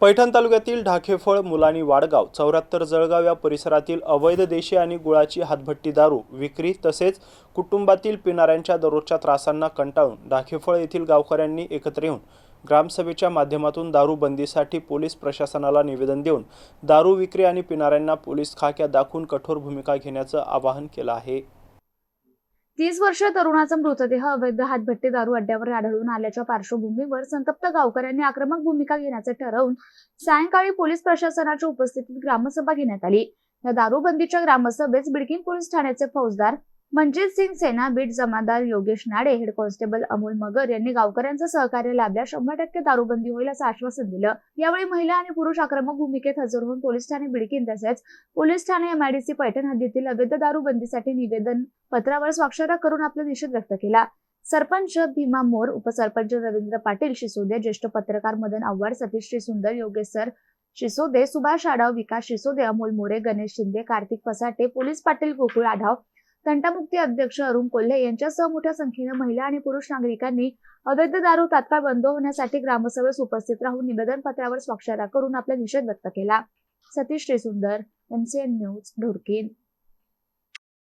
पैठण तालुक्यातील ढाकेफळ, मुलानी, वाडगाव, 74 जळगाव या परिसरातील अवैध देशी आणि गुळाची हातभट्टी दारू विक्री तसेच कुटुंबातील पिणाऱ्यांच्या दररोजच्या त्रासांना कंटाळून ढाकेफळ येथील गावकऱ्यांनी एकत्र येऊन ग्रामसभेच्या माध्यमातून दारू बंदीसाठी पोलीस प्रशासनाला निवेदन देऊन दारू विक्री आणि पिणाऱ्यांना पोलीस खाक्या दाखवून कठोर भूमिका घेण्याचं आवाहन केलं आहे। 30 वर्षीय तरुणाचा मृतदेह अवैध हातभट्टी दारू अड्ड्यावर आढळून आल्याच्या पार्श्वभूमीवर संतप्त गावकऱ्यांनी आक्रमक भूमिका घेण्याचे ठरवून सायंकाळी पोलीस प्रशासनाच्या उपस्थितीत ग्रामसभा घेण्यात आली। या दारूबंदीच्या ग्रामसभेस बिडकीन पोलीस ठाण्याचे फौजदार मनजीत सिंग सेना, बीट जमादार योगेश नाडे, हेड कॉन्स्टेबल अमोल मगर यांनी गावकऱ्यांचं सहकार्य लाभल्यास 100% दारूबंदी होईल असं आश्वासन दिलं। यावेळी महिला आणि पुरुष आक्रमक भूमिकेत हजर होऊन पोलीस ठाणे बिडकीन तसेच पोलीस ठाणे MIDC पैठण हद्दीतील अवैध दारूबंदीसाठी निवेदन पत्रावर स्वाक्षऱ्या करून आपला निषेध व्यक्त केला। सरपंच भीमा मोर, उपसरपंच रवींद्र पाटील शिसोदे, ज्येष्ठ पत्रकार मदन आव्हाड, सतीश श्रीसुंदर, योगेश सर शिसोदे, सुभाष आढाव, विकास शिसोदे, अमोल मोरे, गणेश शिंदे, कार्तिक पसाटे, पोलीस पाटील गोकुळ आढाव, तंटामुक्ती अध्यक्ष अरुण कोल्हे यांच्यासह मोठ्या संख्येने महिला आणि पुरुष नागरिकांनी अवैध दारू तात्काळ बंद होण्यासाठी ग्रामसभेस उपस्थित राहून निवेदन पत्रावर स्वाक्षऱ्या करून आपला निषेध व्यक्त केला। Satish Shrisundar, MCN news, Dhorkin.